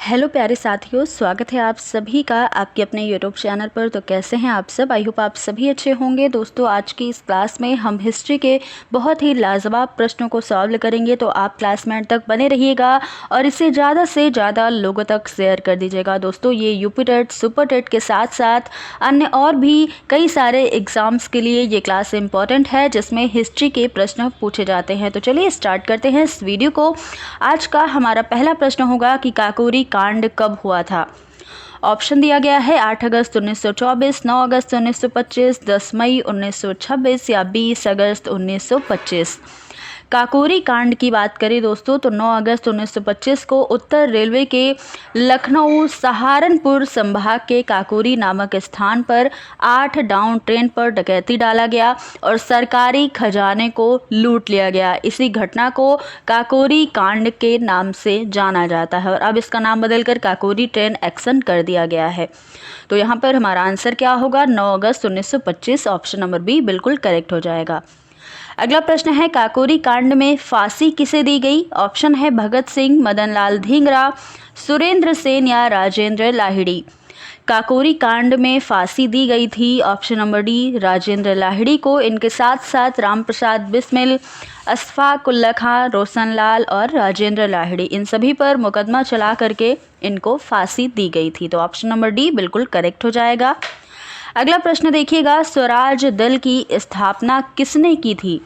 Hello प्यारे साथियों, स्वागत है आप सभी का आपके अपने यूट्यूब चैनल पर। तो कैसे हैं आप सब? आई होप आप सभी अच्छे होंगे। दोस्तों, आज की इस क्लास में हम हिस्ट्री के बहुत ही लाजवाब प्रश्नों को सॉल्व करेंगे, तो आप क्लास में अंत तक बने रहिएगा और इसे ज़्यादा से ज़्यादा लोगों तक शेयर कर दीजिएगा। दोस्तों, ये यूपी टेट, सुपर टेट के साथ साथ अन्य और भी कई सारे एग्ज़ाम्स के लिए ये क्लास इंपॉर्टेंट है, जिसमें हिस्ट्री के प्रश्न पूछे जाते हैं। तो चलिए स्टार्ट करते हैं इस वीडियो को। आज का हमारा पहला प्रश्न होगा कि काकोरी कांड कब हुआ था। ऑप्शन दिया गया है 8 अगस्त 1924, 9 अगस्त 1925, 10 मई 1926 या 20 अगस्त 1925। काकोरी कांड की बात करें दोस्तों, तो 9 अगस्त 1925 को उत्तर रेलवे के लखनऊ सहारनपुर संभाग के काकोरी नामक स्थान पर 8 डाउन ट्रेन पर डकैती डाला गया और सरकारी खजाने को लूट लिया गया। इसी घटना को काकोरी कांड के नाम से जाना जाता है और अब इसका नाम बदलकर काकोरी ट्रेन एक्शन कर दिया गया है। तो यहाँ पर हमारा आंसर क्या होगा? 9 अगस्त 1925, ऑप्शन नंबर बी बिल्कुल करेक्ट हो जाएगा। अगला प्रश्न है, काकोरी कांड में फांसी किसे दी गई? ऑप्शन है भगत सिंह, मदन लाल धिंगरा, सुरेंद्र सेन या राजेंद्र लाहिड़ी। काकोरी कांड में फांसी दी गई थी, option number D, Rajendra Lahiri को। इनके साथ साथ राम प्रसाद बिस्मिल, अशफाक उल्ला खां, रोशन लाल और राजेंद्र लाहिड़ी, इन सभी पर मुकदमा चला करके इनको फांसी दी गई थी। तो ऑप्शन नंबर डी बिल्कुल करेक्ट हो जाएगा। अगला प्रश्न देखिएगा, स्वराज दल की स्थापना किसने की थी?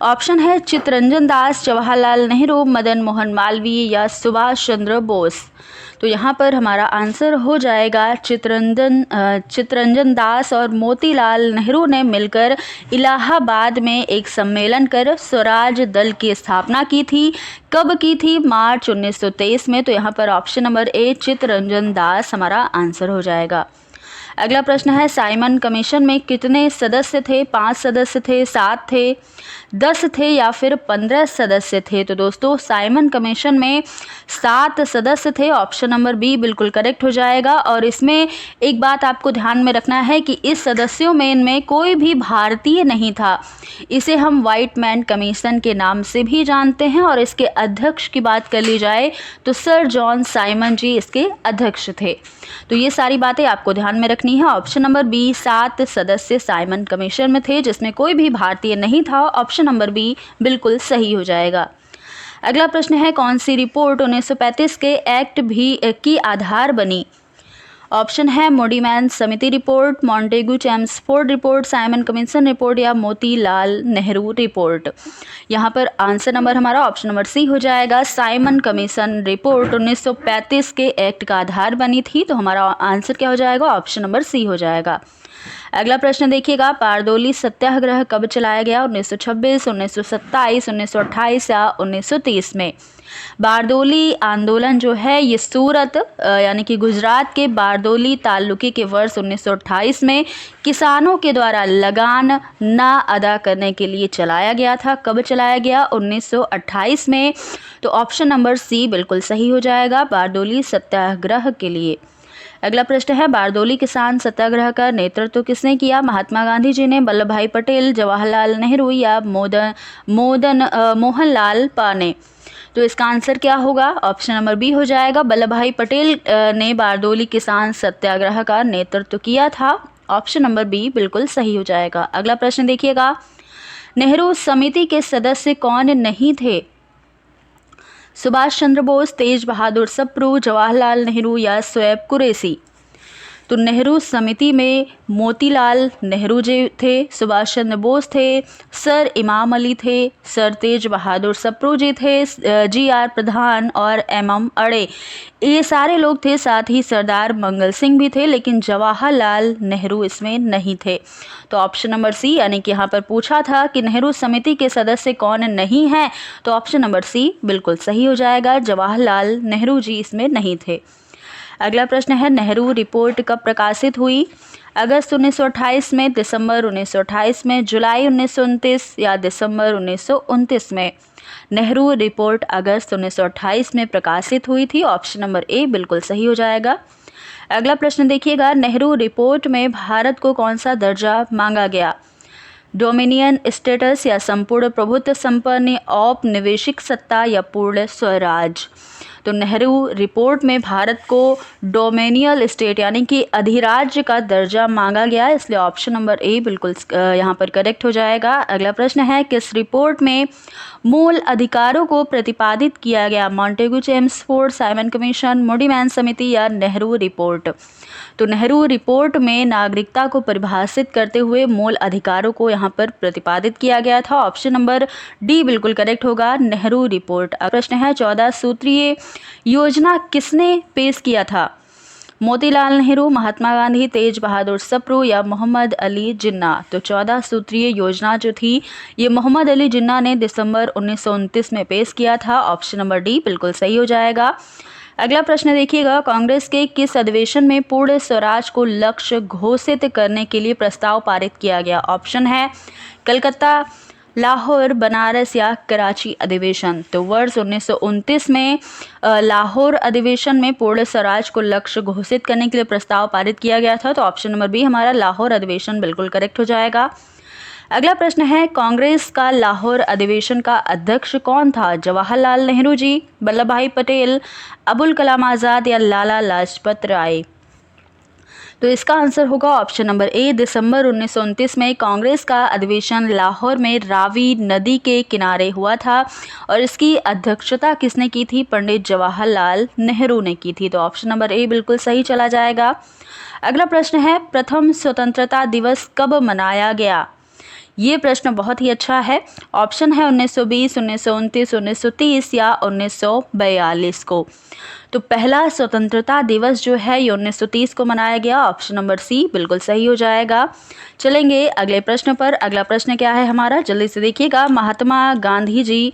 ऑप्शन है चित्तरंजन दास, जवाहरलाल नेहरू, मदन मोहन मालवीय या सुभाष चंद्र बोस। तो यहाँ पर हमारा आंसर हो जाएगा चित्तरंजन दास और मोतीलाल नेहरू ने मिलकर इलाहाबाद में एक सम्मेलन कर स्वराज दल की स्थापना की थी। कब की थी? मार्च 1923 में। तो यहाँ पर option number A Chittaranjan Das हमारा आंसर हो जाएगा। अगला प्रश्न है, साइमन कमीशन में कितने सदस्य थे? 5 सदस्य थे, 7 थे, 10 थे या फिर 15 सदस्य थे? तो दोस्तों, साइमन कमीशन में 7 सदस्य थे, ऑप्शन नंबर बी बिल्कुल करेक्ट हो जाएगा। और इसमें एक बात आपको ध्यान में रखना है कि इस सदस्यों में इनमें कोई भी भारतीय नहीं था। इसे हम व्हाइट मैन कमीशन के नाम से भी जानते हैं और इसके अध्यक्ष की बात कर ली जाए तो सर जॉन साइमन जी इसके अध्यक्ष थे। तो ये सारी बातें आपको ध्यान में रखनी है। ऑप्शन नंबर बी, 7 सदस्य साइमन कमीशन में थे जिसमें कोई भी भारतीय नहीं था। ऑप्शन नंबर बी बिल्कुल सही हो जाएगा। अगला प्रश्न है, कौन सी रिपोर्ट 1935 के एक्ट भी की आधार बनी? ऑप्शन है मोडीमैन समिति report, Montagu Chelmsford report, Simon commission report या मोतीलाल नेहरू रिपोर्ट। यहाँ पर आंसर नंबर हमारा ऑप्शन नंबर सी हो जाएगा। साइमन कमीशन रिपोर्ट 1935 के एक्ट का आधार बनी थी। तो हमारा आंसर क्या हो जाएगा? ऑप्शन नंबर सी हो जाएगा। अगला प्रश्न देखिएगा, बारदोली सत्याग्रह कब चलाया गया? 1926, 1927, 1928 या 1930 में। बारदोली आंदोलन जो है ये सूरत यानी कि गुजरात के बारदोली तालुके के वर्ष 1928 में किसानों के द्वारा लगान ना अदा करने के लिए चलाया गया था। कब चलाया गया? 1928 में। तो ऑप्शन नंबर सी बिल्कुल सही हो जाएगा बारदोली सत्याग्रह के लिए। अगला प्रश्न है, बारदोली किसान सत्याग्रह का नेतृत्व किसने किया? महात्मा गांधी जी ने, वल्लभ भाई पटेल, जवाहरलाल नेहरू या मोहनलाल पाने। तो इसका आंसर क्या होगा? ऑप्शन नंबर बी हो जाएगा। वल्लभ भाई पटेल ने बारदोली किसान सत्याग्रह का नेतृत्व किया था। ऑप्शन नंबर बी बिल्कुल सही हो जाएगा। अगला प्रश्न देखिएगा, नेहरू समिति के सदस्य कौन नहीं थे? सुभाष चंद्र बोस, तेज बहादुर सप्रू, जवाहरलाल नेहरू या शोएब कुरैशी। तो नेहरू समिति में मोतीलाल नेहरू जी थे, सुभाष चंद्र बोस थे, सर इमाम अली थे, सर तेज बहादुर सप्रू जी थे, GR प्रधान और MM अड़े, ये सारे लोग थे। साथ ही सरदार मंगल सिंह भी थे, लेकिन जवाहरलाल नेहरू इसमें नहीं थे। तो ऑप्शन नंबर सी, यानी कि यहाँ पर पूछा था कि नेहरू समिति के सदस्य कौन नहीं हैं, तो ऑप्शन नंबर सी बिल्कुल सही हो जाएगा। जवाहरलाल नेहरू जी इसमें नहीं थे। अगला प्रश्न है, नेहरू रिपोर्ट कब प्रकाशित हुई? अगस्त 1928 में, दिसंबर 1928 में, जुलाई 1929 या दिसंबर 1929 में। नेहरू रिपोर्ट अगस्त 1928 में प्रकाशित हुई थी। ऑप्शन नंबर ए बिल्कुल सही हो जाएगा। अगला प्रश्न देखिएगा, नेहरू रिपोर्ट में भारत को कौन सा दर्जा मांगा गया? डोमिनियन स्टेटस या संपूर्ण प्रभुत्व संपन्न औपनिवेशिक सत्ता या पूर्ण स्वराज। तो नेहरू रिपोर्ट में भारत को डोमेनियल स्टेट यानी कि अधिराज्य का दर्जा मांगा गया, इसलिए ऑप्शन नंबर ए बिल्कुल यहाँ पर करेक्ट हो जाएगा। अगला प्रश्न है, किस रिपोर्ट में मूल अधिकारों को प्रतिपादित किया गया? मॉन्टेगू चेम्सफोर्ड, साइमन कमीशन, मोडीमैन समिति या नेहरू रिपोर्ट? तो नेहरू रिपोर्ट में नागरिकता को परिभाषित करते हुए मूल अधिकारों को यहाँ पर प्रतिपादित किया गया था। ऑप्शन नंबर डी बिल्कुल करेक्ट होगा, नेहरू रिपोर्ट। प्रश्न है, 14 सूत्रीय योजना किसने पेश किया था? मोतीलाल नेहरू, महात्मा गांधी, तेज बहादुर सप्रू या मोहम्मद अली जिन्ना? तो 14 सूत्रीय योजना जो थी ये मोहम्मद अली जिन्ना ने दिसंबर 1929 में पेश किया था। ऑप्शन नंबर डी बिल्कुल सही हो जाएगा। अगला प्रश्न देखिएगा, कांग्रेस के किस अधिवेशन में पूर्ण स्वराज को लक्ष्य घोषित करने के लिए प्रस्ताव पारित किया गया? ऑप्शन है कलकत्ता, लाहौर, बनारस या कराची अधिवेशन? तो वर्ष 1929 में लाहौर अधिवेशन में पूर्ण स्वराज को लक्ष्य घोषित करने के लिए प्रस्ताव पारित किया गया था। तो ऑप्शन नंबर बी हमारा लाहौर अधिवेशन बिल्कुल करेक्ट हो जाएगा। अगला प्रश्न है, कांग्रेस का लाहौर अधिवेशन का अध्यक्ष कौन था? जवाहरलाल नेहरू जी, वल्लभ भाई पटेल, अबुल कलाम आज़ाद या लाला लाजपत राय? तो इसका आंसर होगा ऑप्शन नंबर ए, दिसंबर 1929 में कांग्रेस का अधिवेशन लाहौर में रावी नदी के किनारे हुआ था और इसकी अध्यक्षता किसने की थी? पंडित जवाहरलाल नेहरू ने की थी। तो ऑप्शन नंबर ए बिल्कुल सही चला जाएगा। अगला प्रश्न है, प्रथम स्वतंत्रता दिवस कब मनाया गया? ये प्रश्न बहुत ही अच्छा है। ऑप्शन है 1920, 1929, 1930 या 1942 को। तो पहला स्वतंत्रता दिवस जो है ये 1930 को मनाया गया। ऑप्शन नंबर सी बिल्कुल सही हो जाएगा। चलेंगे अगले प्रश्न पर। अगला प्रश्न क्या है हमारा, जल्दी से देखिएगा। महात्मा गांधी जी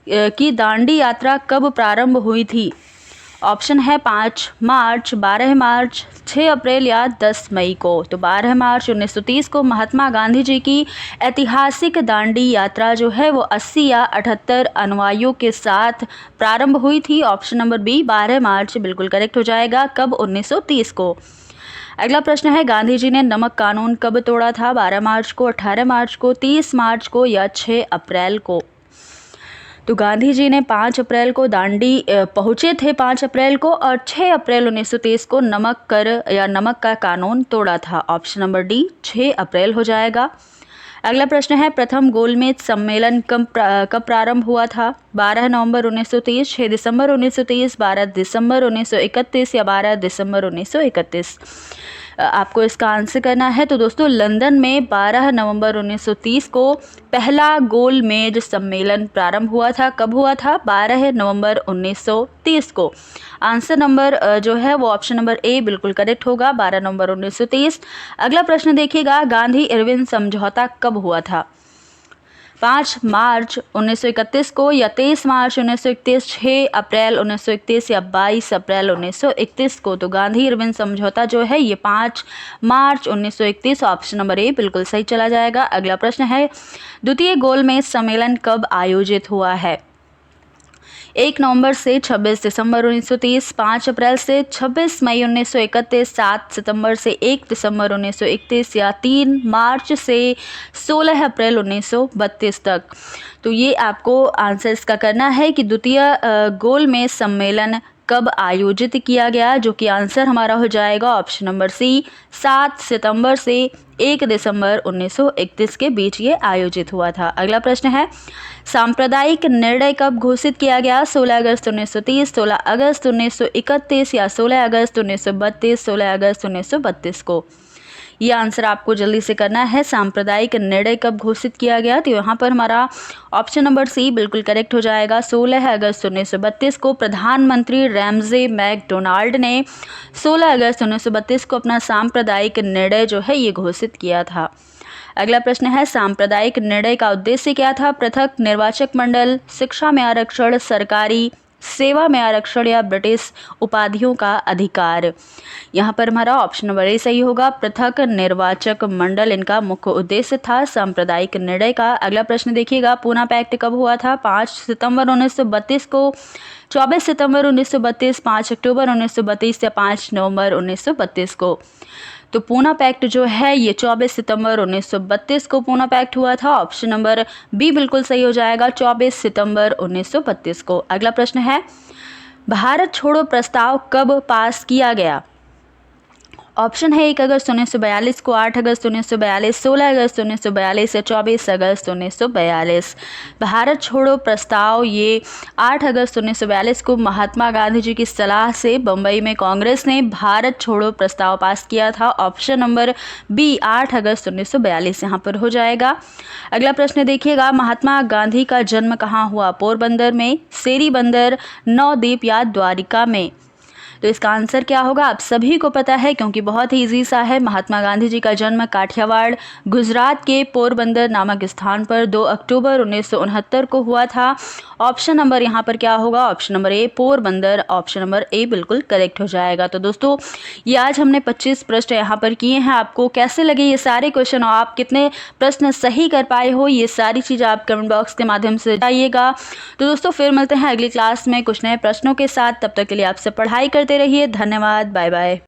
की दांडी यात्रा कब प्रारंभ हुई थी? ऑप्शन है 5 मार्च, 12 मार्च, 6 अप्रैल या 10 मई को। तो 12 मार्च 1930 को महात्मा गांधी जी की ऐतिहासिक दांडी यात्रा जो है वो 80 या 78 अनुयायियों के साथ प्रारंभ हुई थी। ऑप्शन नंबर बी 12 मार्च बिल्कुल करेक्ट हो जाएगा। कब? 1930 को। अगला प्रश्न है, गांधी जी ने नमक कानून कब तोड़ा था? 12 मार्च को, 18 मार्च को, 30 मार्च को या 6 अप्रैल को? तो गांधी जी ने 5 अप्रैल को दांडी पहुंचे थे 5 अप्रैल को और 6 अप्रैल 1930 को नमक कर या नमक का कानून तोड़ा था। ऑप्शन नंबर डी 6 अप्रैल हो जाएगा। अगला प्रश्न है, प्रथम गोलमेज सम्मेलन कब प्रारंभ हुआ था? 12 नवंबर 1930, 6 दिसंबर 1930, 12 दिसंबर 1931 या 12 दिसंबर 1931? आपको इसका आंसर करना है। तो दोस्तों लंदन में 12 नवंबर 1930 को पहला गोलमेज सम्मेलन प्रारंभ हुआ था। कब हुआ था? 12 नवंबर 1930 को। आंसर नंबर जो है वो ऑप्शन नंबर ए बिल्कुल करेक्ट होगा, 12 नवंबर 1930। अगला प्रश्न देखिएगा, गांधी इरविन समझौता कब हुआ था? 5 मार्च 1931 को या 23 मार्च 1931, 6 अप्रैल 1931 या 22 अप्रैल 1931 को? तो गांधी इरविन समझौता जो है ये 5 मार्च 1931, ऑप्शन नंबर ए बिल्कुल सही चला जाएगा। अगला प्रश्न है, द्वितीय गोलमेज सम्मेलन कब आयोजित हुआ है? 1 नवंबर से 26 दिसंबर 1930, 5 अप्रैल से 26 मई 1931, 7 सितंबर से 1 दिसंबर 1931 या 3 मार्च से 16 अप्रैल 1932 तक? तो ये आपको आंसर इसका करना है कि द्वितीय गोलमेज सम्मेलन कब आयोजित किया गया, जो कि आंसर हमारा हो जाएगा ऑप्शन नंबर सी, 7 सितंबर से 1 दिसंबर 1931 के बीच ये आयोजित हुआ था। अगला प्रश्न है, सांप्रदायिक निर्णय कब घोषित किया गया? 16 अगस्त 1930, 16 अगस्त 1931 या 16 अगस्त 1932, 16 अगस्त 1932 को? ये आंसर आपको जल्दी से करना है। सांप्रदायिक निर्णय कब घोषित किया गया? तो यहाँ पर हमारा ऑप्शन नंबर सी बिल्कुल करेक्ट हो जाएगा। 16 अगस्त 1932 को प्रधानमंत्री रैमजे मैकडोनाल्ड ने 16 अगस्त 1932 को अपना सांप्रदायिक निर्णय जो है ये घोषित किया था। अगला प्रश्न है, सांप्रदायिक निर्णय का उद्देश्य क्या था? पृथक निर्वाचक मंडल, शिक्षा में आरक्षण, सरकारी सेवा में आरक्षण या ब्रिटिश उपाधियों का अधिकार? यहाँ पर हमारा ऑप्शन नंबर ए सही होगा, पृथक निर्वाचक मंडल इनका मुख्य उद्देश्य था सांप्रदायिक निर्णय का। अगला प्रश्न देखिएगा, पूना पैक्ट कब हुआ था? 5 सितंबर 1932 को, 24 सितंबर 1932, 5 अक्टूबर 1932 या 5 नवंबर 1932 को? तो पूना पैक्ट जो है ये 24 सितंबर 1932 को पूना पैक्ट हुआ था। ऑप्शन नंबर बी बिल्कुल सही हो जाएगा, 24 सितंबर 1932 को। अगला प्रश्न है, भारत छोड़ो प्रस्ताव कब पास किया गया? ऑप्शन है 1 अगस्त 1942 को, 8 अगस्त 1942, 16 अगस्त 1942 या 24 अगस्त 1942। भारत छोड़ो प्रस्ताव ये 8 अगस्त 1942 को महात्मा गांधी जी की सलाह से बम्बई में कांग्रेस ने भारत छोड़ो प्रस्ताव पास किया था। ऑप्शन नंबर बी 8 अगस्त 1942 यहाँ पर हो जाएगा। अगला प्रश्न देखिएगा, महात्मा गांधी का जन्म कहाँ हुआ? पोरबंदर में, सेरी बंदर, नवद्वीप या द्वारिका में? तो इसका आंसर क्या होगा आप सभी को पता है, क्योंकि बहुत ही इजी सा है। महात्मा गांधी जी का जन्म काठियावाड़ गुजरात के पोरबंदर नामक स्थान पर 2 अक्टूबर 1969 को हुआ था। ऑप्शन नंबर यहाँ पर क्या होगा? Option number A Porbandar, option number A बिल्कुल करेक्ट हो जाएगा। तो दोस्तों ये आज हमने 25 प्रश्न यहाँ पर किए हैं। आपको कैसे लगे ये सारे क्वेश्चन और आप कितने प्रश्न सही कर पाए हो, ये सारी चीज़ें आप कमेंट बॉक्स के माध्यम से बताइएगा। तो दोस्तों फिर मिलते हैं अगली क्लास में कुछ नए प्रश्नों के साथ। तब तक के लिए आपसे पढ़ाई करते रहिए। धन्यवाद, बाय बाय।